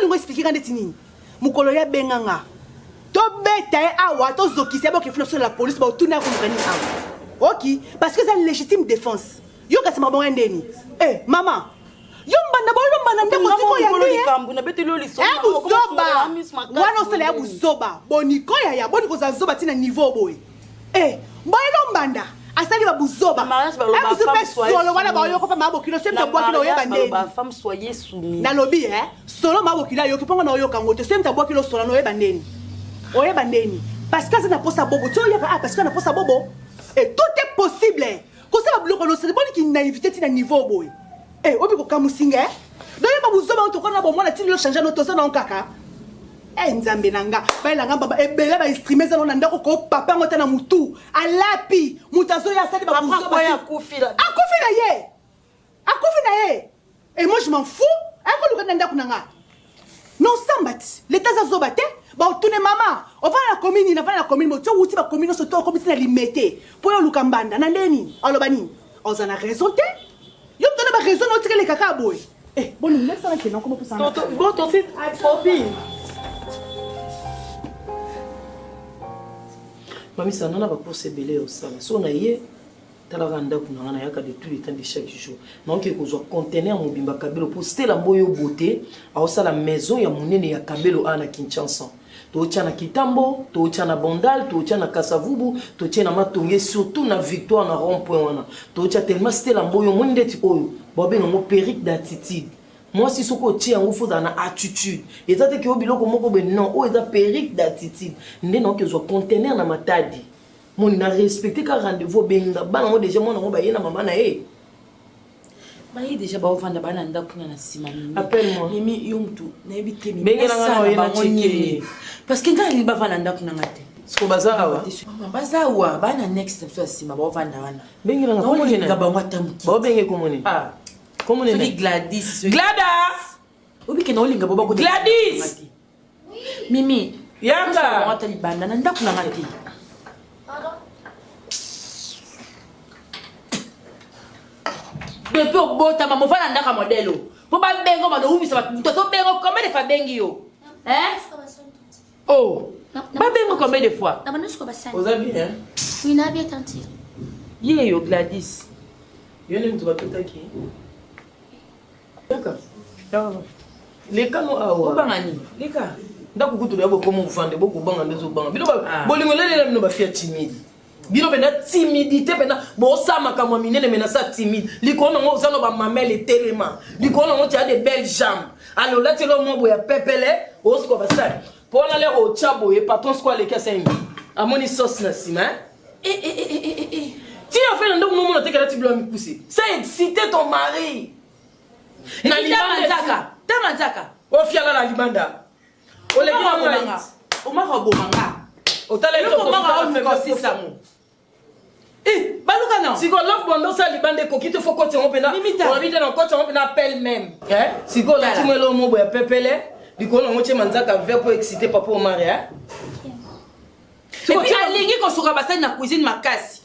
on lui expliquer quand détini. Mukolo ya benganga. To beta awa to zokisi ba ke fino sur la police ba tourner ko mukani awa. OK, parce que c'est une légitime défense. Yo ka sema bonga ndeni. Eh, maman. Yo mbanda ndeko tiko ya ni. Kambu na betelo liso. Buzoba. Wana osala ya buzoba. Boniko ya boniko za zoba tina niveau boy. Eh, boyelo mbanda. Asali ba buzoba. Solo wana ba yo ko pa mabo kilo semta bwa kilo yeba ndeni. Ba femme soyez soumise. Na lobby solo mabo kilo yo kiponga na yo kango te semta bwa kilo solo no yeba ndeni. Oyeba ndeni. Parce que ça n'a pas sa bobo. Tu vois parce que ça n'a pas sa bobo. Et tout est possible. Quand ça va bloquer c'est bon qui naïveté tina niveau boy. Eh, obi ko kamusinga donc ba buzoba on to kona bo mona tilo changer no to ça na kaka. Eh nzambe nanga ba ilanga baba ebele ba streamer ça na ndako ko papa ngota na mutu alapi mutazo ya sali ba buzoba ya kufila ye et moi je m'en fous ako luka ndako nanga non sambati l'état za zobate ba tourner maman on va la commune mo to wuti ba commune so to comme si na limité pour yo luka mbanda na ndeni alobani on a raison te yo me donne ma raison on tire les caca boy eh bon nous laisse ça là non comment pour ça bon ton fils copine. Mami ça non va pour se beler au sala so na ye tala randa kuna na yaka de tous les temps de chaque jour donc que ko zo conteneur mobimba kabelo pour stela mboyo beauté au sala maison ya munene ya kabelo ana Kinshasa to tchana kitambo to tchana bondal to tchana kasavubu to tchana matonge surtout na victoire na rond point wana to tcha tellement stela mboyo mondeti oyo bobe no périque d'attitude. Moi si soko tia ngo faut dans attitude et ça te que obiloko moko be non o eza périque d'attitude ndé non que zo conteneur na matadi mon na respecter ka rendez-vous benga bana mo déjà mon ngo ba yena maman na e ba yi déjà ba ofanda bana ndako na sima appelle-moi mimi yumtu na ebite mimi benga na na cheki parce que ngali ba vana ndako na ngate siko bazawa bazawa bana next so sima ba ofanda wana benga na ko ngini ngaba ngatamuki ba benge ko moni ah comment on est Gladys Glada obi ke na olinga boba ko Gladys mimi yanga ngata libanda na ndako na ngate depuis obota mama fana ndaka modelo po ba bengo ba do umisa ba to bengo combien de fois bengi yo oh ba bengo combien de fois na bana sko basani vous avez bien oui na bien tanti ye yo Gladys yo ne mtu batota ki yaka yawa leka no awa obangani leka ndako kutu yabo komo ufande boko banga ndezo banga bino ba bolingo lele bino ba fia timide bino bena timidité bena bo sama kama minene mena sa timide likono ngo zano ba mamele telema likono ngo tia de belles jambes alors là telo mo boya pepele o sko ba sa pour aller au chabo et patron squale le kasa imi amoni sauce na sima ti a fait ndoko no mo te kala ti blo mi pousser ça exciter ton mari na libanda tamanzaka o fiala la libanda o le bomanga o maka bomanga o tala le ko maka o ko sisamu baluka non si ko love bondo sa libanda ko kite fo ko ti on pena o bita na ko ti on pena appelle même si ko la ti mo lo mo boya pepele di ko no mo che manzaka ver pour exciter papa o mari et puis alingi ko suka basani na cuisine makasi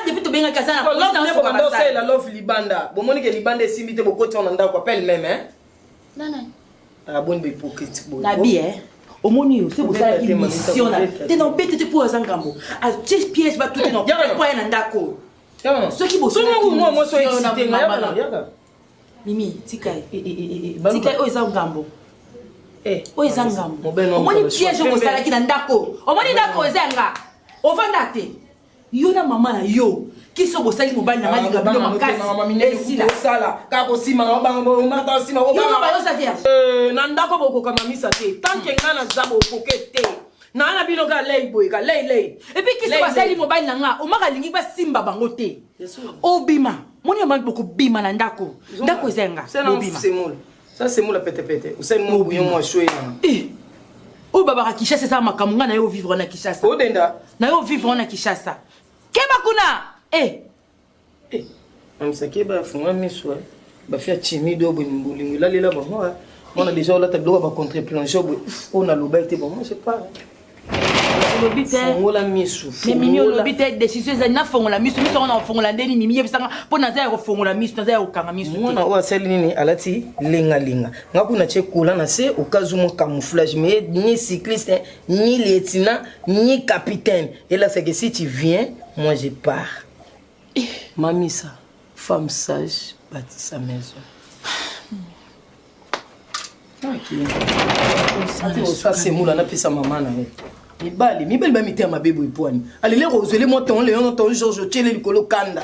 depuis to benga kasana ko love ne bondo sa la love libanda bo moni ke libanda simite bo ko ti on anda ko appelle même non ah bon be hypocrite bo na bi omoni yo c'est pour ça qu'il mission na te non bête te pour azangambo a ches pièges ba tout non pas na ndako ceux qui bossent moi so excité yaka mimi tikai tikai o ezangambo o ezangambo omoni piège o sala ki na ndako omoni ndako ezanga ovanda te yo na mama na yo qui sont bossali mobile na mali gabilo makasi esila sala ka ko sima ba mata sima yo ba yo sa vierge na ndako boko kama misa te tant que ngana zabo kokete na na bino ka lei boy ka lei et puis qui sont bossali mobile na nga o maka lingi ba simba bango te obima moni ya boko bima na ndako ezenga obima ça c'est moula pete usai mo buyo mo shoye o baba ka Kishasa sa makamunga na yo vivre na Kishasa o denda na yo vivre na Kishasa keba kuna amsake ba funga miswa ba fia timide obo mbulingi la lela bon on a déjà la tableau ba contre-plongeur on a l'obéité bon moi je sais pas fongola misu. Mais Mimi olobi te décision za na fongola misu misu on fongola ndeni Mimi yebisanga po na za ko fongola misu na za ko kanga misu. Mwana wa sali nini alati linga. Ngakuna chekula na se okazumo camouflage mais ni cycliste ni lieutenant ni capitaine. Et là c'est que si tu viens, moi je pars. Mamisa, femme sage, bâtit sa maison. Ça c'est moula na pesa maman na net. Mibali ba mitea mabebo ipwani. Alile rozele mo ton Léon ton Georges Tchele likolo kanda.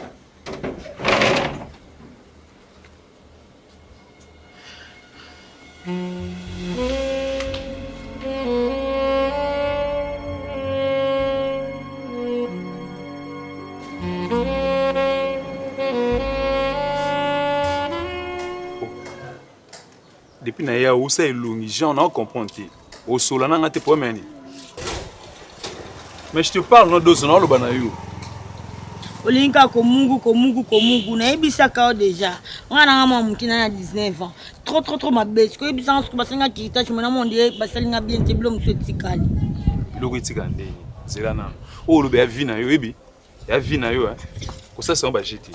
Depuis na ya usa elongi gens na comprendre au solana ngate pour meni. Mais je te parle no dozo na lo bana yo. Olinka komungu na ebisa ka déjà. Ngana ngama mukina na 19 ans. Trop ma bête. Ko ebisa nsuku basenga kita chuma na monde basalinga bien te blom so tikali. Loko itika ndeni. Zela na. O lo be avi na yo ebi. Ya vi na yo Ko ça c'est on ba jeter.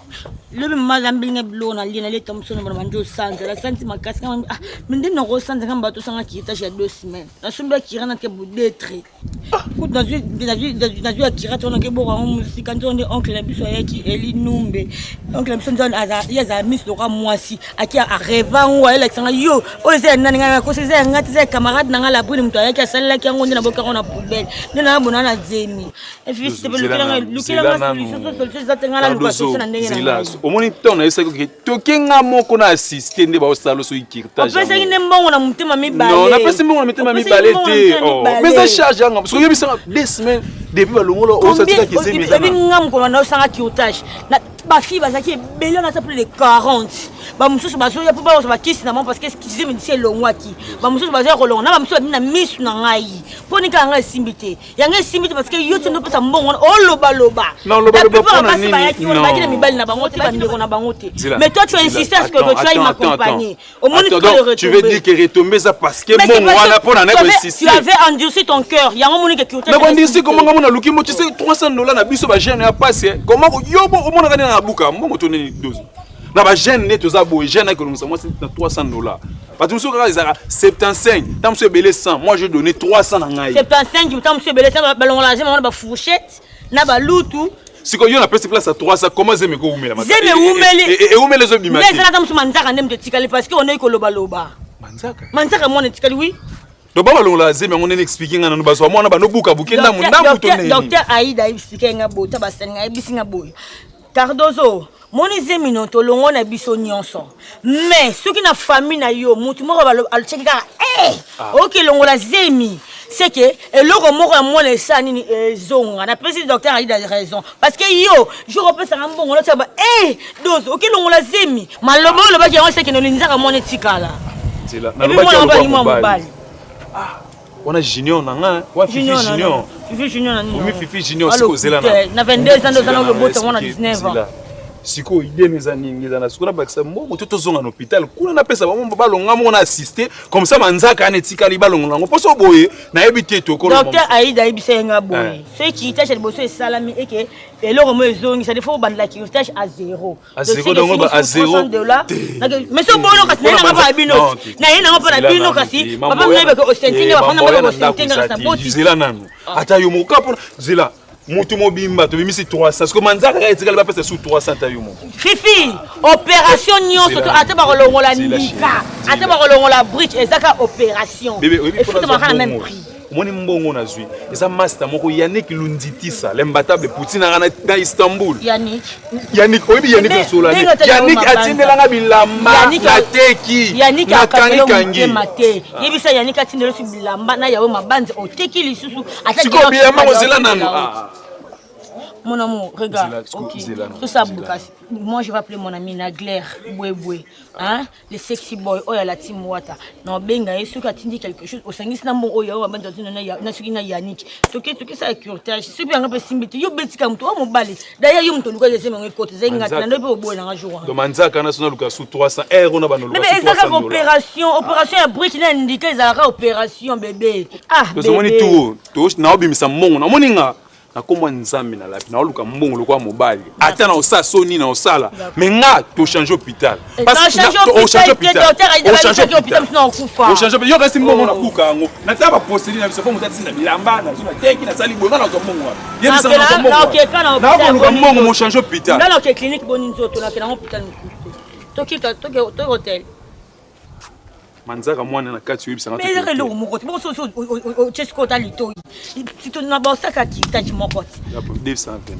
Le mama zambilinga blo na lina le tomso na manjo sanza la santi makasi kama minde no go sanza kama bato sanga kita ya 2 semaines. Na sumba kirana ke budetre. Ko dans une kira tona ke bora musique quand on est oncle la biso ya ki Eli Numbe. Oncle la biso nzana ya za miss loka mwasi aki a rêva ngo ele sanga yo o ze nani ngana ko se ngati ze camarade na ngala buni mtu ayaki asala ki ngo ndina boka ona poubelle. Nina bona na zemi. Et puis c'était le kilanga solution za tengala Zila, au moins ton essaie que tokenga moko na assister nde ba osalo so ikirtage. Après ça ine mbongo na mutema mibale. Non, na pesi mbongo na mutema mibale te. Mais ça charge anga parce que yebi ça 2 semaines depuis ba longolo o satika ki zemi za. Ebi ngam ko na osanga kiutage. Na ba fille bazaki belio na plus de 40. Ba mususu bazo ya poba ba kisi na parce que ce zemi c'est longwaki. Ba mususu bazo ko longa na ba mususu na misu na ngai. Poni ka nga simbité. Yanga simbité parce que yo tendo pesa mbongo o loba. Non loba pona nini. Mais toi tu insistes à ce que tu ailles m'accompagner. Au moins tu veux dire que retomber ça parce que mon wana pona na insister. Tu avais endurci ton cœur. Il y a un moment que tu mais endurci comment ngona luki mo tu sais $300 na biso ba jeune ya passé. Comment yo bo mona kana na buka mbongo toneni 12. Na ba jeune ne toza bo jeune que nous moi c'est $300. Parce que monsieur quand 75, tant monsieur belé 100, moi je donné 300 na ngai. 75, tant monsieur belé 100 ba longa la ba fourchette, na ba lutu. Si quand il y a la place à 300, comment zeme ko umela matata? Zeme umeli. Et umela zo bimaki. Mais ça comme manzaka ndem te tikali parce que on est ko loba. Manzaka. Manzaka mon tikali oui. Donc baba longa zeme on est expliquer ngana no baso mwana ba no buka bukenda mundamu tonne. Docteur Aïda expliquer nga bota basenga ebisinga boy. Cardozo, mon zeme no to longo na biso nyonso. Mais ceux qui na famille na yo mutu moko ba alcheka OK longo la zemi. C'est que le mot à moi les sanini zonga na président docteur a raison parce que yo je repose ça mbongo là dose OK longo la zemi malobo le ba on sait que no linzaka mon etikala c'est là na ba bali on a junior nanga wa fifi junior fifi junior siko zela na 22 ans dans le bout on a 19 ans siko idée mes aningi za na siko na bakisa mbongo to zonga na hôpital kuna na pesa ba longa mo na assister comme ça manzaka anetika li ba longa ngo poso boye na ebité to ko docteur Aïda ibisenga boye ce qui tâche le bosso salami et que et le remet zongi ça défaut bande la qui tâche à 0 donc à 0 mais ce bono kasi na ba bino na yena ba na bino kasi papa ngebe ko ostentinga ba fana ba ostentinga sa poti zela nanu ata yo mokapo zela Moutou mobimba, tu mis 300. Parce que Manzaka est égal à sous 300 taillons. Fifi, opération Nyon, surtout à Tabarolongo la Nika, à Tabarolongo la bridge, et ça opération. Bébé, oui, il faut te même prix. Mon mbongo na zui. Et ça master moko Yannick Lunditisa, l'imbattable Poutine dans Istanbul. Yannick, oui, Yannick na sola. Yannick atindelanga bilamba na teki. Yannick akangi kangi. Yebisa Yannick atindelanga bilamba na yawe mabanzi oteki lisusu. Siko biyama ozela nanu. Mon amour, regarde. Zéla, Ok. Zéla, Tout ça, Zéla. Boukas. Moi, je vais appeler mon ami Nagler, Boué. Hein? Le sexy boy, oh, la team Wata. Non, benga, et ceux qui attendent quelque chose, au Sangis Nambo, oh, ya, na Yannick. Toké, ça est curtage. Ceux qui ont un peu simbilité, yo, bêtis comme toi, mon balai. D'ailleurs, yo, m'ton, le c'est mon côté, c'est une gâte, n'a pas au bout d'un jour. Demande à National Lucas sous 300 €, on a pas mais ils ont opération à Britain indiqué ils ont opération bébé. Ah bébé. To na obimisa mongo na moninga na komwa nzambe na lapi na oluka mbongo lokwa mobali ata na osa soni na osala mais nga to changer hôpital parce que on change hôpital on change yo kasi mbongo na kuka ngo na taba poseli na biso fo mutati na bilamba na zona teki na sali bonga na mbongo yebisa na mbongo na oluka mbongo mo changer hôpital dans la clinique boni nzoto na kena hôpital toki hotel manzaka mwana na kati yebisa na mais le moko bon so chesko talito si to na ba saka ki tachi moko ya pour 220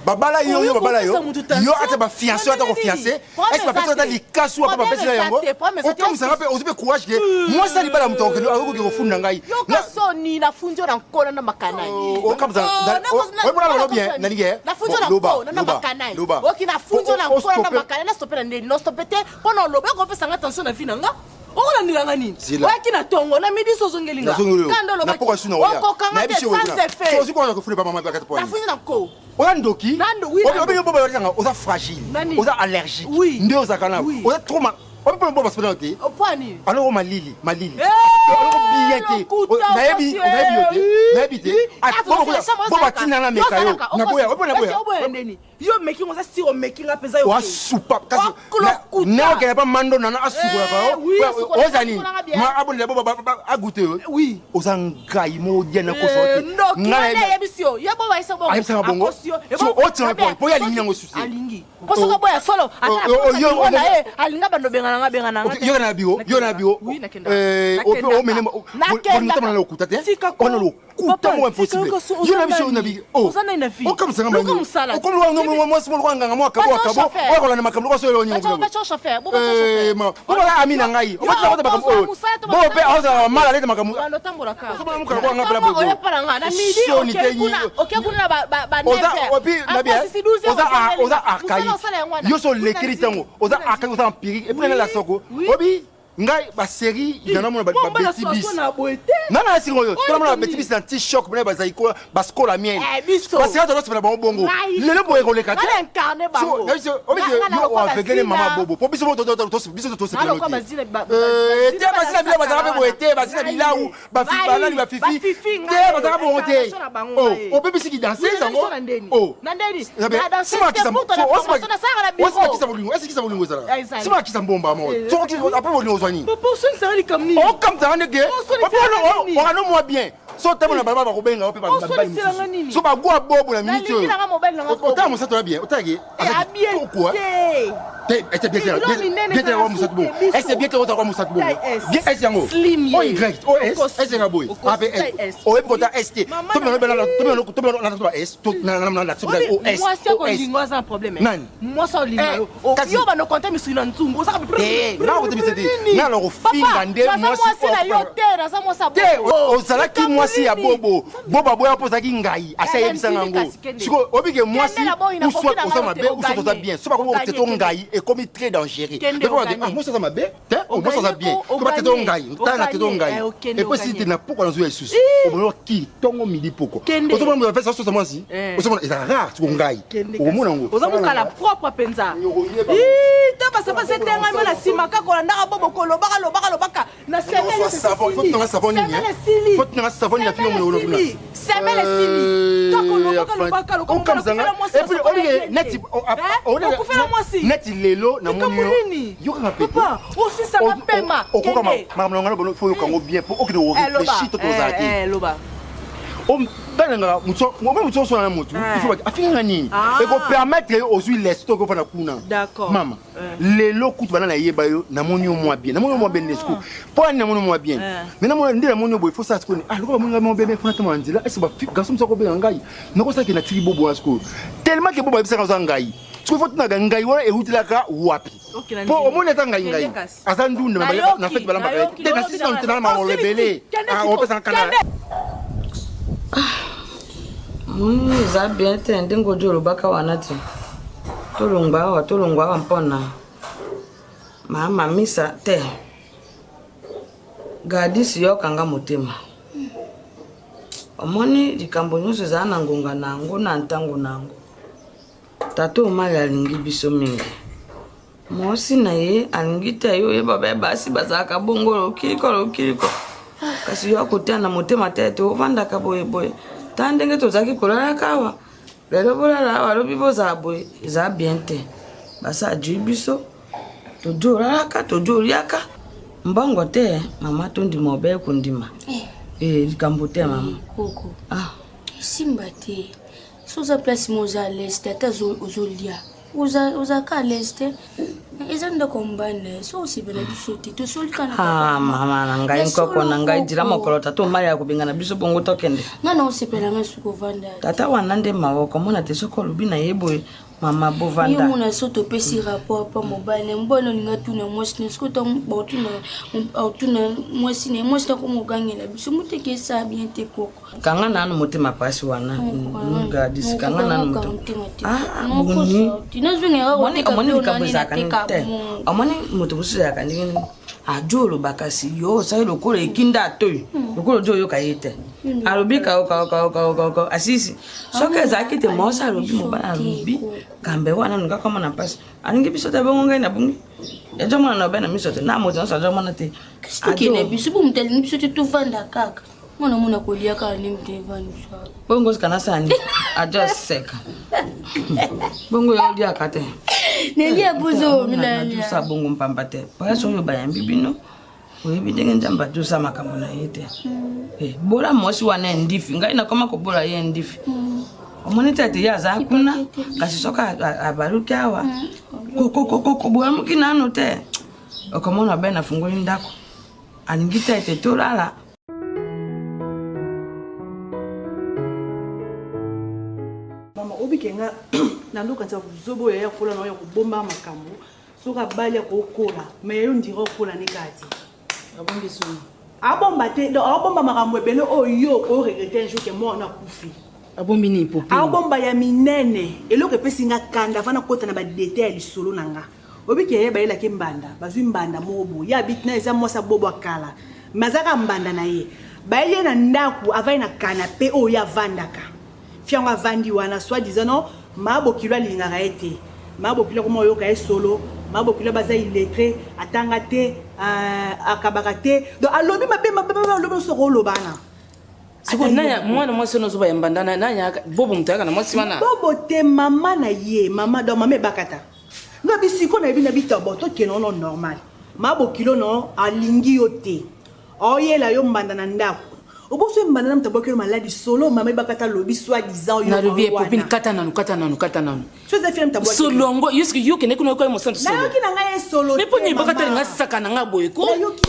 babala yo ata ba fiancé ata ko fiancé est-ce que personne ali kasu apa ba pesi yango o comme ça rappelle ozipe courage que moi ça libala muto ko ako ko funda ngai na soni na funjo na nkona na makanai o comme ça o bora lo bien na nige na funjo na nkona na makanai o ki na funjo na nkona na makanai na stopper na no stopper te pono lo ba ko pesa attention na vie nanga on a nilanga nini waki na tongo na midi so zongelinga kando lo ba ko kanga de sans effet so ko ko fule ba mama ba 4 points na funjo na ko oza ndoki obi bobo yanga oza fragile oza allergique nde oza kana oza trop mal obi bobo basipena te opani alors malili alors bien te nayebi te bobo tina na meka yo na boya ndeni yo making oza siro making apeza yo wa soupa kasi na okela pa mando nana asukola ka oza ni ma abonela bobo agute oui oza ngai mo diana ko sote ngana yebisio ya bobo isa bobo ayisa bongo so otima po ya linyango susi alingi poso ka boya solo yo na alinga bando benga nga yo na bio o mene mo na lo kutate on lo kuta mo impossible yo na biso na bi o comme ça ngamba o comme lo mo mo nganga mo akabo o ko na makamlo ko so yo nyingo ba chauffeur ma o la amina ngai o ba ta makamlo bo pe a mala leta makamlo ndo tambola ka so ba mo ka ko ngabla bo o para nga na midi okekuna ba nefe opi na bien oza archaïque yo so l'écrit tango oza archaïque oza empirique et puis la soko obi ngai ba série nana mona ba beti bis nana singo yo tona mona beti bis na t-shirt mona ba zaiko ba skola mienne parce que to se ba bongo lelo boye ko le kati ala incarné bango so obi yo wa vegele mama bobo po biso to biso to se alors comme zile te basina bila ba zabe boete basina bila ou ba fi banani ba fifi te ba zabe boete oh o bébé si qui danser zango oh nandeni na danser c'est pour toi na sara na biko est-ce que ça bolingo ça c'est moi qui ça bomba mo so qui après bolingo proportion ça les comme ni oh comme ça ne que on a non moi bien so tamo na baba ba ko benga ope ba so ba gwa bobo na minute o ta mo sa to bien o ta ge bien quoi te était bien bien wa musa bo est bien que o ta wa musa bo bien est yango o y o s est na boy ape o e ko ta st to me na to s to na so da o s moi c'est ko lingwa ça problème moi ça lingwa yo ba no compter mi sur nzungu ça na ko te bisete na lo finga nde moi c'est la yo terre ça moi ça o zala ki moi si ya bobo boya poza ki ngai asa yebisa ngango siko obike moi si ou soit o ça mabe ou soit bien so ba ko te to ngai et comme très dangereux moi ça mabe te o moi ça bien ko ba te to ngai ta te to ngai et puis si te na poko na zo ya susu o bono ki tongo midi poko o so mo faire ça so moi si o so mo eza rare to ngai o mo nango o za mo kala propre penza ta pasa pasa tenga mo na sima ka ko ndaka bobo ko lobaka na semele savon faut que savon ni faut que savon ni afio mo lo semele sili to ko lobaka comme ça et puis on net lelo na mo yo ka pete papa aussi ça mapema o ko kama mama ngana bono faut yo bien pour okide wo réfléchir to zaki loba o benanga muto so na mutu il faut afinga nini et ko permettre aux huiles l'estock ko na kuna d'accord mama lelo kutu bana na yeba yo na moni mo bien na moni mo bien l'esco pour na moni mo bien mais na moni ndela moni bo il faut ça ko ni ah ko mo ngamo bébé fona tamo nzila est-ce ba garçon so ko be ngai na ko ça ke na tiki bobo asko tellement que bobo bisa ka ngai tu faut na ngai wala e hutilaka wapi po au moins eta ngai azandu na fait balamba te na sisi on tena ma rebelle on peut s'en canal za bien te ndingo jolo baka wanati tolongwa mpona mama misa te gadisi yokanga motema omoni likambo nyonso eza na ngonga nango na ntango nango tato omali alingi biso mingi mosi na ye alingi te yo yeba basi bazalaka bongo lokiliko kasi yo akotea na motema te te ovandaka boyeboye ta ndenge tozalaki kolalaka awa lelo bolala awa lobi bozala boye eza bien te basi adui biso tojo olalaka tojo oliaka mbongo te mama tondima obe kondima likambo te mama koko simba te soza place moza leste ata ozolia oza ka leste eza ndako mbane so osibela biso te tosolikana mama na ngai nkoko na ngai dira mokolo tato mari ya kubingana biso bongo tokende ngana osepela nga suko vanda tata wana nde mawoko mona te soko lubi na yeboye mama bovanda yo mona so topesi rapport pa mobile mbono ninga tuna mwasi ne sko to tuna mwasi ne mwasi ko mogangela biso muteke sa bien te koko kanga nanu motema pasi wana nga disikanga nanu motema buni amoni kabuzaka nte amoni mutubusu yaka ndini ajolo bakasi yo sai lokolo ekinda toy lokolo jo yo kayete arobika ka asisi soka zakite mosa arobi mobana arobi kambe wana nuka kama na pasi aningi biso ta bongo ngai na bungi ejo mwana na bana miso te na moto na sajo mwana te akine biso bu mteli biso te tuvanda kaka mwana muna kolia ka ni mtevani sa bongo sikana sani ajo seka bongo yo dia kate nelia buzo minalia sa bongo mpamba te paso yo bayambi bino oyebi ndenge njamba tusa makambo na yete bola mosi wana ndifi ngai na koma ko bola ye ndifi omoni tete ya za kuna kasi soka abaruki awa ko bola mukina no te okomona bena fungoli ndako aningita ete tolala mama obikenga nanduka nza kuzobo ya kola na ya kubomba makambo soka bali ya kokola mais yo ndiro kola ne kati abombi so abomba te do abomba makambo ebele oyo o regretter un jour que moi na kufi abombi ni popi abomba ya minene eloko pesi nga kanda vana kota na ba detail lisolo nanga obike ba yela ke mbanda bazwi mbanda mobo ya bitna eza mosa bobo akala mazaka mbanda na ye ba yele na ndaku avai na canapé o ya vandaka fianga vandi wana soit disant non mabo kilwa lingaka ete mabo kilwa komo yo ka solo mabo kilwa baza illettré atanga te akabaka te donc alobi mabe alobi soko lobana siko naya mwana mwasi no zoba yambanda nanya bobo mutaka na mwasi wana bobo te mama na ye mama do mama bakata nga bisiko na bina bitabo to kenono normal mabo kilo no alingi yo te oyela yo mbanda na ndako oboso mbanda na mtabokelo maladi solo mama bakata lobi soit disant yo na lobi popine kata nanu so za film tabokelo solongo yuski yuki ne kuno ko mo santo solo na yoki na nga solo me poni bakata nga saka na nga boyeko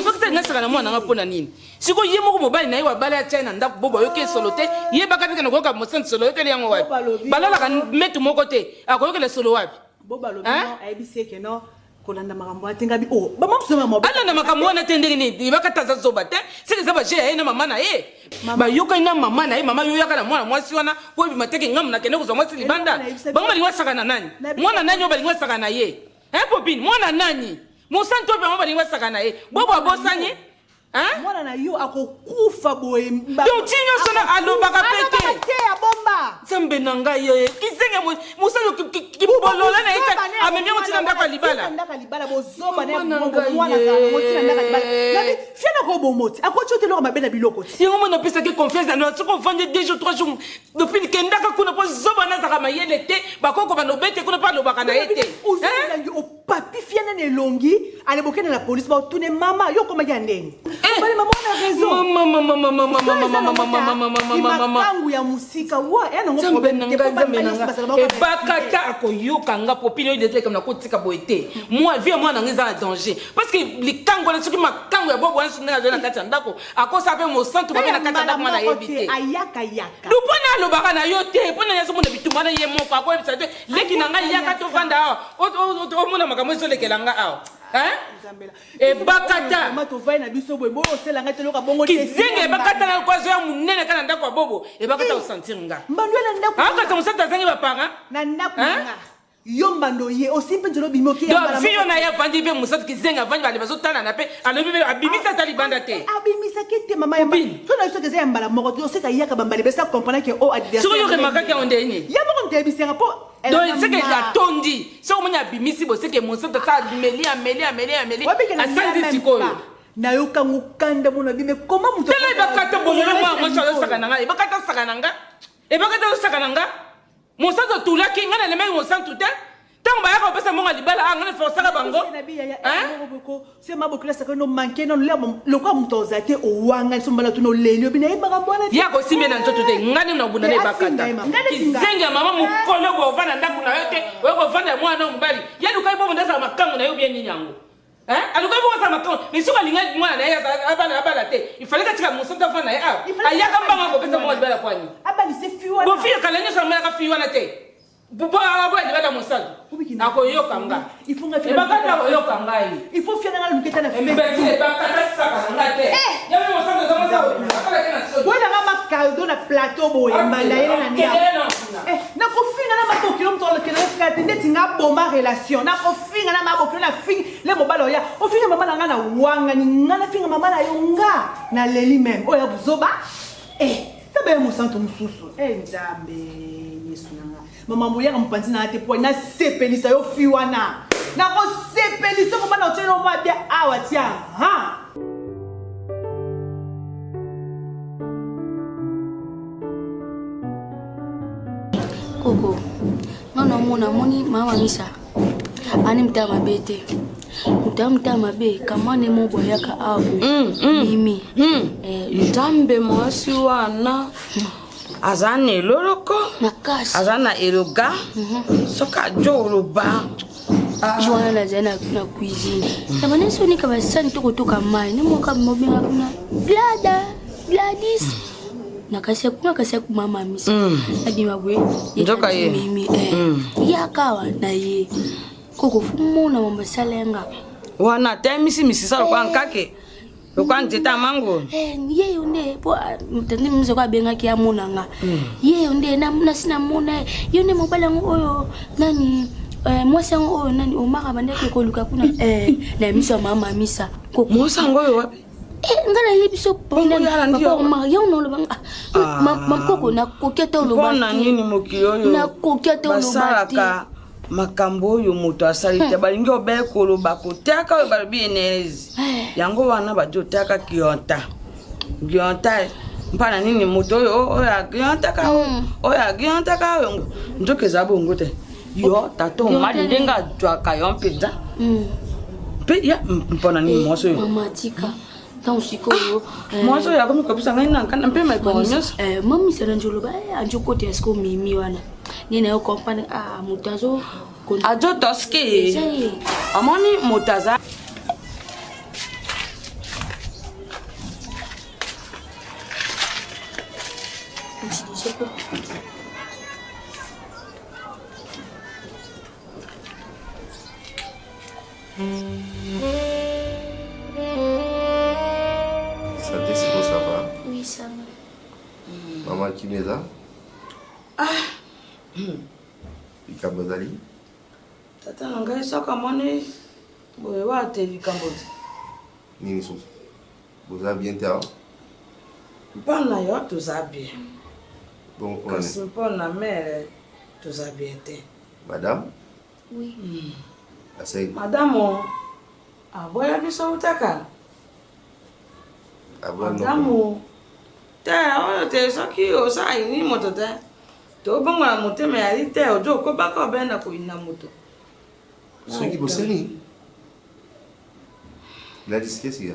bakata nga saka na mwana nga pona nini siko ye moko mobali na ye wa bala ya China ndako bobo yoke solo te ye bakata kana ko ka mo santo solo yoke yango wapi balala kan metu moko te akoyoke le solo wapi boba lobi no ayebise ke no kolanda makambo atenga bi o ba mamsoma moba ala na makambo wana tendenge ni bakataza zoba te sike za ba je na mama na ye ba yoka ina mama na ye mama yo yaka na mwana mwasi wana po bi mateke ngam na kende ko mwasi libanda ba mali wasaka na nani mwana nani yo bali wasaka na ye popine mwana nani musanto pe mama bali wasaka na ye bobo abosanye mwana na yo akokufa boye donc tinyo sona alobaka pete te ya bomba zambe nanga ye kisenge musanyo kibolola na ita amemia mutina ndaka libala bozoba na mwana za mutina ndaka libala nabi fiana ko bomoti akochote lo mabena biloko yango mona pesa ke confiance na tsoko vendre 2 jours 3 jours depuis que ndaka kuna po zoba na zaka mayele te bakoko banobete kuna pa lobaka na yete uzolangi o papi fiana ne longi ale bokena la police ba tune mama yo koma ya ndeni bali mama na raison mama kangu ya musika wa yana ngo problème bakata akoyoka nga popino idete comme na kotika boete moi vie moi na ngeza danger parce que likango na soki makango ya bobo wana sunga na kati ndako akosa pe mo centre ba na kati ndako na yebite ayaka lupona lobaka na yo te pona nyaso mona bitumana ye moko akoyebisa te leki na nanga yaka to vanda o mona makambo so lekelanga awa e bakata mato vai na biso boy bo oselanga te loka bongo te kizinge bakata na kwa zo munene kana ndako wa bobo e bakata o sentir nga mbandwela ndako aka musata zangi bapanga na ndako nga yo mbando ye osimpe njolo bimoki ya mbala fiyo na ya vandi be musata kizinga vandi bale bazotana na pe alobi be abimisa tali banda te abimisa kete mama ya mbali to na so keze ya mbala moko to seka yaka bambale besa comprendre que o adversaire so yo remaka ke onde ni ya moko ntebisenga po donc c'est que la tondi so mo nya bimisi bo c'est que musata ta meli asanzi sikoyo na yo kangu kanda mona bime comment muto tele bakata bololo mo so sakananga e bakata sakananga Monsanto tout là qui ngana le même monsanto tout tant ba ya ko pesa monga libala ngana forcer ka bango c'est ma bokula ça que no manquer non le quoi mutoza te o wanga so mbala tuno lelio bina ibaka bona ya ko simbe na ntoto te ngani na buna le bakata kizenga mama mukolo bo vana ndaku na yote we ko vana mwana mbali ya lukai bo ndaza makango na yo bien ni nyango alukai bo sa makango mais so balinga mwana na ya abala te il fallait que tu monsanto vana ya ayaka mbanga ko pesa monga libala kwani abali se fiwa bo fiya kalanya so mala ka fiwa na te Bubo abo libala monsanto ako yoka nga il faut nga faire bakata yoka ngai il faut fier nga luketa na femme bakata saka nga te ya me monsanto zama sa akala kana so wala nga makaldo na plateau boye mbala yele na nia na ko finga na makokilo mtolo kele fika tende tinga bomba relation na ko finga na mabokilo na fing le mobalo ya o finga mama na nga na wanga ni nga na finga mama na yonga na leli même oya buzoba tabe monsanto mususu nzambe yesu nanga mama moya ka mpanzi na te po na sepelisa yo fiwana na ko sepelisa ko bana otelo mwa bia awa tia Koko ngana mona moni mama misa ani mtama bete mtama be kama ne mo boyaka abu mimi Nzambe mwasi wana azane loroko nakasi azana eroga soka joroba Joana la zana na cuisine tamane soni ka basani to kutoka mai ne mo ka mobinga kuna Gladys nakasi ku mama misa adima bwe ndoka ye mimi yakawa na ye koko fumo na mamba salenga wana temisi misisa kwa nkake kwa nteta mango ye yonde po mtandi mzo kwa benga kia munanga ye yonde na sina muna yonde mobala oyo nani mwasa oyo nani omaka bandeke ko luka kuna na misa mama misa ko mwasa ngoyo wapi ngala libiso pona papa ma yono lo banga makoko na koketa lo banga pona nini mokilo yo na koketa lo banga makambo yo moto asalite balingi obeko lo bakotaka we balobi enezi yango wana bajotaka kionta mpana nini moto oya kionta ka ndoke za bongo te yo tato mali ndenga twaka yo mpeza pe ya mpana nini moso yo mama tika tant sikoyo moso ya komi kopisa ngana kana mpe mai ko nyos mami sera njolo ba anjoko te esko mimi wana nina yo company mutazo ajo toski amoni mutaza Santé, c'est bon, ça va? Oui, ça va. Maman qui m'aide là? Ikabazali? Tata ngai soka moni boye wa te likambote. Nini so? Vous avez bien terre? Mpana yo toza bien. Bon, on est. Kasi mpona mère toza bien te. Madame? Oui. Assez. Madame aboya biso utaka. Madame te oyo te soki osa ini moto te. To bonga motema ya lite ojo ko baka obenda ko ina moto. Ce qui bosse ni. La disque c'est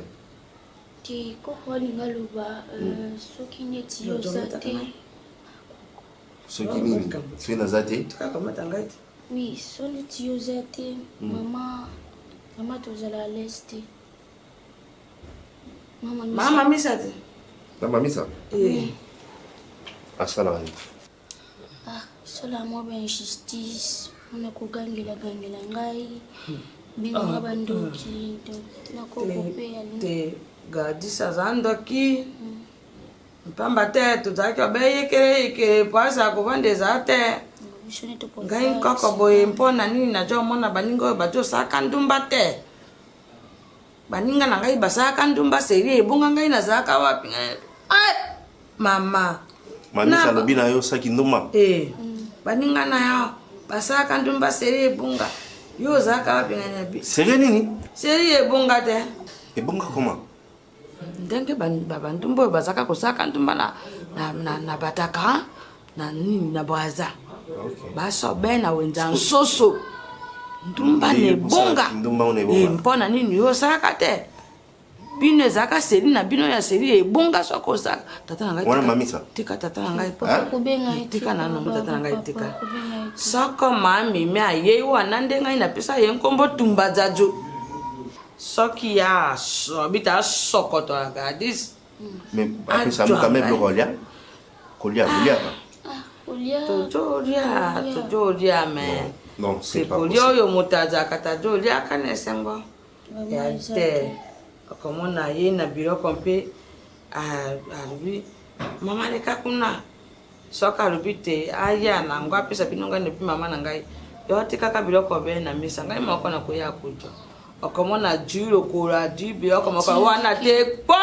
Ti koko lingaloba soki neti yo zate. Ce qui ni. C'est na zate. Tuka kamata ngaiti. Oui, so neti yo zate. Mama tozala leste. Mama misa te. Mama misa? Oui. Asala. Cela moi ben injustice. nakogangela ngai bino bandoki nakokopea te gadisa zandoki mpamba te tozalaki obeyekele pwasa kovandeza te ngai koko boye mpona nini najo omona baninga oyo bazosaka ndumba te baninga na ngai basaka ndumba seri ebonga ngai nazalaka wapi mama Mamisa lobi na yo saki ndumba baninga na yo basaka ndumba seri ebonga yo ozalaka wapi ngai nabi seri nini seri ebonga te ebonga koma ndenge bandumba oyo bazalaka kosaka ndumba na bataka na nini na braza basobe na wenza nsoso ndumba nebonga mpona nini yo osaka te bino ezalaka seri na bino ya seri ebonga soko osaka tata na ngai wana mamisa tika tata na ngai tika na nongo tata na ngai tika soko mamimi ayei wana nde ngai napesa ye nkombo tumba jajo soki ya bita sokoto la gadis mais apesa muka me bloko kolia tojolia me non c'est pas possible oyo mutaza kata jolia kana sengo ya te komona ye na biloko mpe alubi mama leka kuna soka alubi te aya na ngo apesa bino ngai nepi mama na ngai yo tikaka biloko be na misa ngai moko na koya kujo okomona juro kura dibi okomoko wana te po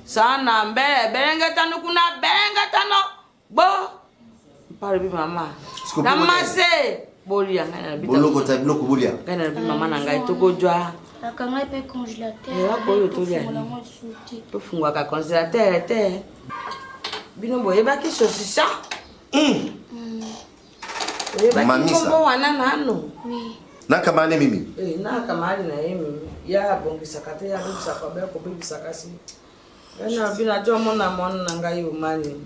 sana mbe bengetano kuna bengetano bo pare bi mama namase bolia ngana bi boloko ta biloko bolia ngana bi mama na ngai tokojwa akanga pe congélateur boyo tolia to fungwa ka congélateur te bino boye ba ki sosisa mamisa wana nano oui nakamane mimi nakamali na ye mimi ya bongisaka te ya bongisaka ba ko bebisaka si yana bina jo mona na ngai umani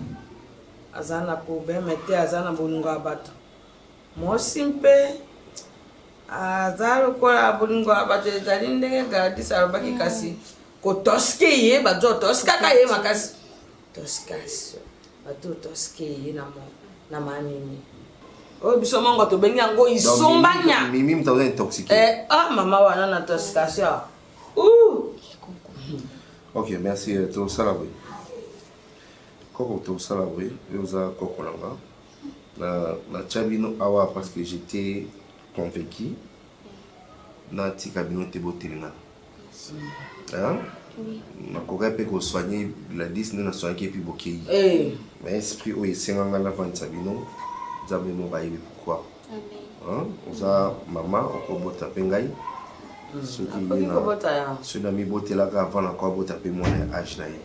azana po be mete azana bolingo abato mosimpe azaro ko bolingo abato ezali ndenge gadisa robaki kasi ko toske ye bajo toska ka ye makasi toskas bato toske ye na manini o biso mongo to bengi yango isombanya mimi mtaona intoxiqué mama wana na intoxication ok merci to salawe koko to salawe yoza koko langa na chabino awa parce que j'étais convaincu na tikabino te botelina na koka pe ko soigner la 10 na soigner puis bokei mais esprit o esenganga la vente bino Zabe mo bayi pourquoi oza mama okobota pe ngai soki na sona mi botela ka avant encore bota pe mo na âge na ye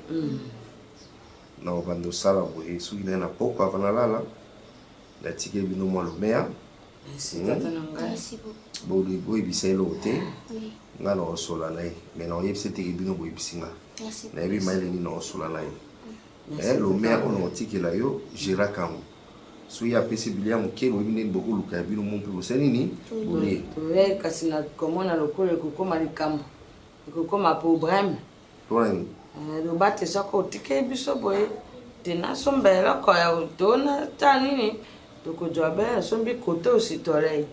na obando sala boye soki na poko avant na lala la tike bino mo lo mea boli boy biselo te nga na osola na ye mais na yebse tike bino boye bisinga na yebi maile ni na osola na ye lo mea ono tike la yo jira kango so ya possibilité mo ke bo bine boko luka bino mo pe bosani ni boli to kasi na komona lokole ko koma likambo ko koma problème do bate soko tike biso boye tena sombela ko ya dona tanini to ko jobe sombi koto ositore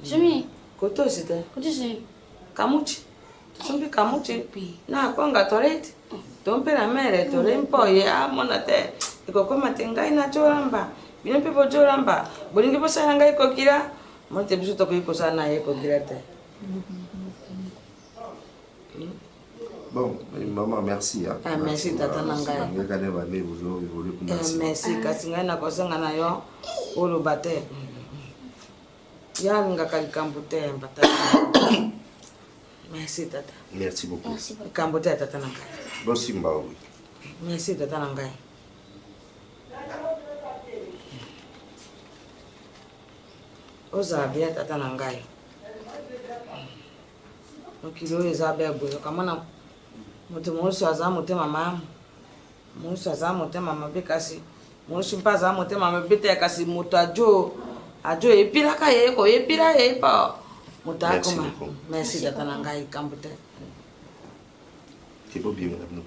jimi koto ositore kodisi kamuchi sombi kamuchi na konga torete tompe la mere tore mpoye amona te ko koma tengai na choramba bino pe bojoramba bolingi bosala ngai kokira mote biso to ko sana ye kokira te bon maman merci merci tata nanga ngakane ba ne bozo évoluer pour merci kasi ngai na kosenga na yo olo bate ya ngakali kambute mbata merci tata merci beaucoup kambute tata nanga bon simba oui merci tata nanga oza bien tata nanga okilo eza bebo kamana moto moso aza motema mama moso aza motema mabe kasi moso mpa aza motema mabe te kasi moto ajo epilaka ye ko epila ye pa moto akoma merci tata nanga ikambute c'est beau bien madame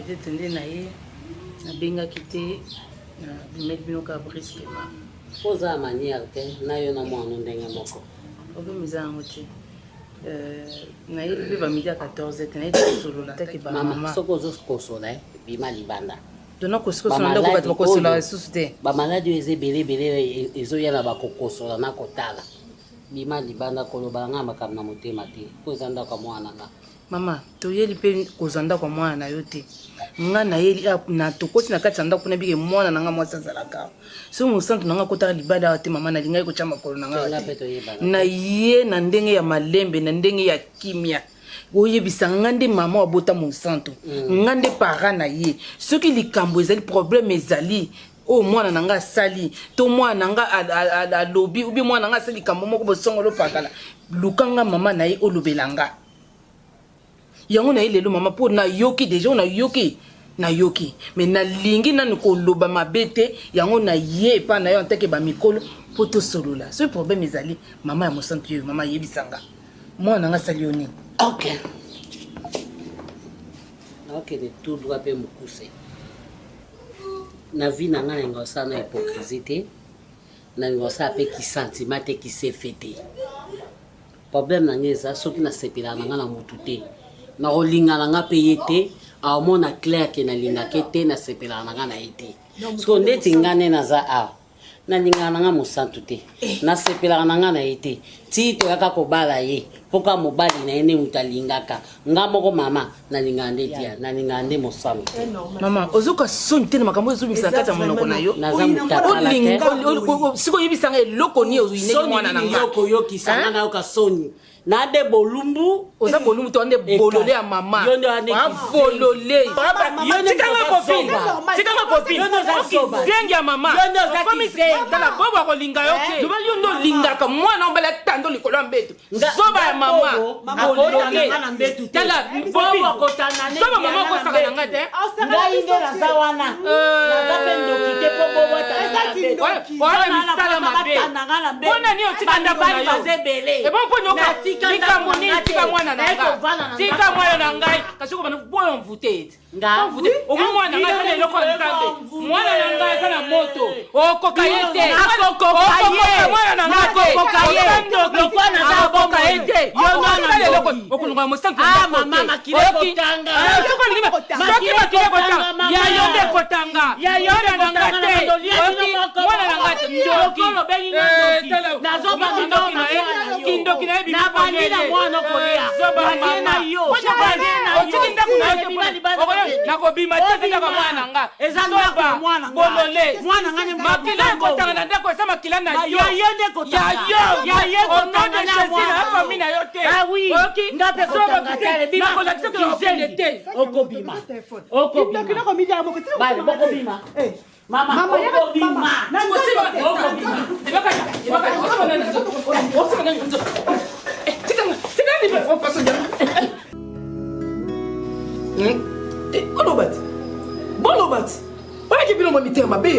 peut-être nde na ye nabengaki te na bimeli bino ka brusquement oza manière te na yo na mwana ndenge moko problème eza yango te nayebi mpe bamidi ya 14 te nayebi kosolola take bamama soki ozokosola bima libanda dona kosikosola ndako bato bakosola lisusu te bamaladi oyo eza ebele ezoya na bakokosola na kotala bima libanda koloba nga makambo na motema te po eza ndako ya mwana nga mama toyeli mpe kozwa ndako ya mwana na yo te nga nayeli na tokoti na kati ya ndako mpona bike mwana na nga mwasi azalaka so mosantu na nga kotaka libanda awa te mama nalingai kotya makolo na nga na ye na ndenge ya malembe na ndenge ya kimia oyebisa nga nde mama wabota mosantu nga nde para na ye soki likambo ezali problème ezali o mwana na nga asali to mwana na nga alobi ubi mwana na nga asali likambo moko bosongolo pakala lukanga mama na ye olobela nga yango na ye lelo mama mpo nayoki deja nayoki mais nalingi nanu koloba mabe te yango na ye epa na yo anteke bamikolo mpo tosolola soki problème ezali mama ya mosantu yoyo mama ayebisanga mwana na nga asali yo nini ok nakokende tout droit mpe mokuse na vie na nga nalinga osala na hypocrisie te nalinga osala mpe kisentiment te kisefe te problème na nga eza soki nasepelaka na nga na motu te nakolinga na nga mpe ye te aomona clair ke nalingaka te nasepelaka na nga na ye te soki ndeti nga nde naza awa nalingaka na nga mosantu te nasepelaka na nga na ye te ti toyaka kobala ye mpoka mobali na ye nde moto alingaka nga moko mama nalingaka nde tia nalingaka nde mosantu mama ozoka soni te na makambo ezobimisa kati ya monoko na yo naza motakala te sikoyo oyebisanga eloko ni ozoyineki mwana na nga yokoyokisanga nayoka soni nade bolumbu oza bolumbu to ande bolole ya mama avolole tikanga copine viengi ya mama tala bobo akolinga yo te loba yo ndo olingaka mwana ombala tando likolo ya mbeto zoba ya mama bolole tala zoba mama okosaka na nga te ngai nde naza wana naza mpe ndoki te mpo bobowana misala mabe mpona ni otika ndako na yo ebo mponyoka likambo nini tika mwana na ngai tika mwana na ngai kasi okobana boyo mvute ete omo mwana na ngai eza na eloko ya nzambe mwana na ngai eza na moto okoka ye te mwana na ngai okoka ye te okolonga mosantu soki makile kotanga yayo nde kotanga mwana na ngai te mwana na ngai te ndoki kindoki na ye bibibonele nakobima te ndako mwana na nga zoba bolole makila ekotanga na ndako eza makila na yo onode jésus na fami na yo te nakolakisaki nzele te okobima bolobati oyaki bino ma mitema mabe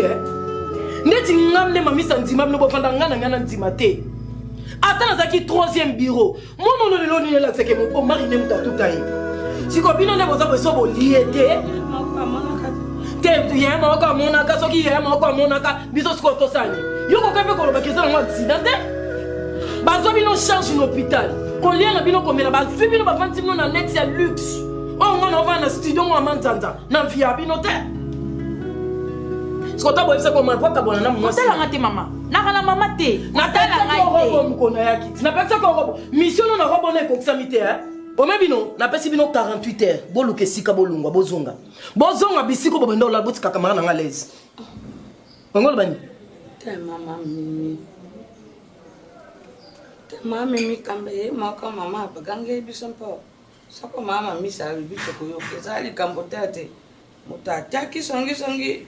neti ngam nde mamisa ndima bino bofanda nga na nga na ndima te ata nazalaki 3e bureau monono lelo nini elakisaki omari nde moto atutai siko bino nde boza boso bolie te ye moko amonaka soki ye moko amonaka biso siko tosani yokoka mpe kolobaki eza nango aksida te bazwa bino charge na hôpital kolia na bino komela bazwi bino bavandi bino na neti ya luxe oyo nga na ovaa na studio ngo ama nzanza na mvia bino te siko taboyebisa komapokabona na motalanga te mama nakala mama te natalanga mokona ya kiti napekisaka robo mission no na robo na ekokisami te ome bino napesi bino 48 heures boluka esika bolungwa bozonga bisiko bobenda ola botikaka mara nanga lese ongo lobani mama mimi kambe ye maka mama apakange biso mpo sako mama misa biso koyoka ezali kambo tate moto atiaki songisongi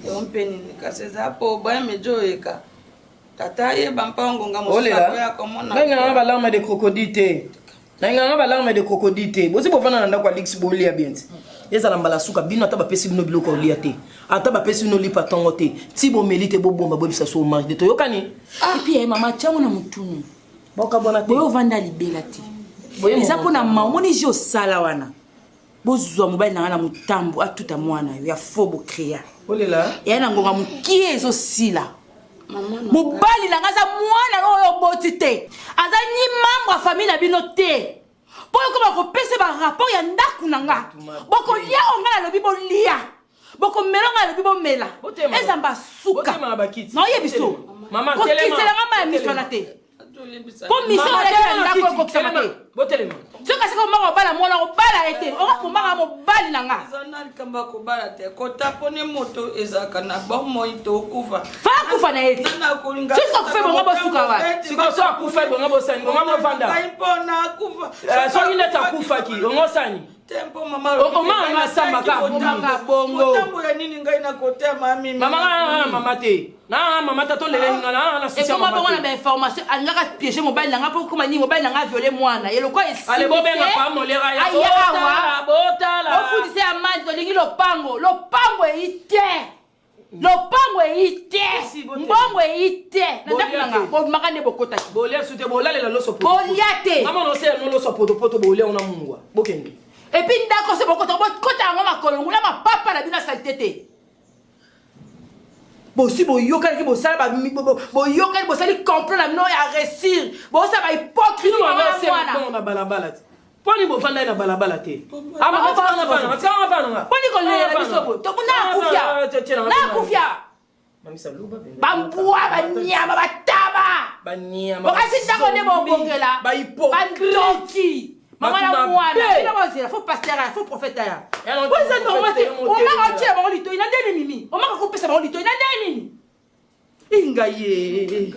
yompeni kasi eza po boya mejo oyeka tata yeba mpa ngonga mosusu akoya komona nanga balarme de crocodile te nanga balarme de crocodile te bosi bovanda na ndako ya lix bolia bien ezala mbala suka bino ata bapesi bino biloko olia te ata bapesi bino lipa ntongo te ti bomeli te bobomba boyebisa so marge de toyokani epi mama tiango na motunu bokabona te boyo ovanda libela te eza mpona mama omoni ji osala wana bozwa mobali na nga na motambo atuta mwana yo ya fo bokrea eya na ngonga mokie ezosila mobali na nga aza mwana oyo oboti te aza ni membre ya famille na bino te mpo yoko bakopesa barapport ya ndako na nga bokolia onga nalobi bolia bokomela nga nalobi bomela ezamba suka naoyebi so kokiselanga ma ya miswana te po mission olekela ndako ekokisama te soki asika omaka obala mwana obala ete okomaka mobali na nga eza na likambo ya kobala te kotapone moto ezalaka na bomoi to okufa faa kufa na ete soki akufa ebonga bosuka wa sikoyo so akufa ebonga bosani bonga bovanda mpona akufa soki neti akufaki ongosani tempo mama omanga ngasambaka bongo kotambo ya nini ngai na kotema mimi mama te mama ta tolelenga na sisi mama bongo na information angaka piéger mobile nanga po koma ni mobile nanga violer mwana yelo kwa esi ale bobenga pa molera ya botala ofudise amandi tolingi lopango eite lopango eite mbongo eite nanga bomaka ne bokotaki bolia sute bolalela loso bolia te mama no se no loso poto bolia ona mungwa bokenge et puis ndako se bokota yango makolo ngula mapapa na bino salite te bosi boyokani boyokani bosali complot na bino ya réussir bosa ba hypocrite na balabala te poni bofanda na balabala te poni kolela biso bo to na kufia mamisa luba bambua banyama bataba okasi ndako ne bokongela bandoki Maman la moine, il faut pasteur, il faut prophète. On m'a entier avant l'ito, il a des mimi. On m'a coupé ça avant l'ito, il a des mimi. Ingaye.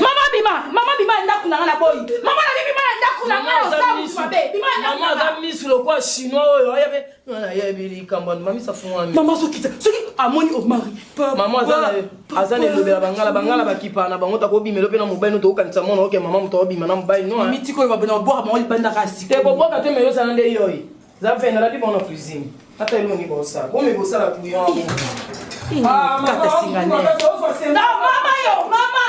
Maman bima ndakuna na boy. Maman la bima ndakuna na osamu babe. Maman za misu lo kwa chinois oyo yabe. Na yabe li kambon mami sa fuma. Maman sokita, soki amoni of mari. Maman azane lobela bangala bakipa na bango ta ko bimelo pe na mobile no to kanisa mona oke maman to bima na mobile no. Miti ko ba bona boka mo libanda kasi. Te bobo ka te meyo sana nde yoyi. Za fena la bima na cuisine. Ata elo ni bosa. Bo me bosa la couillon. Kata singane. Non, mama yo, mama.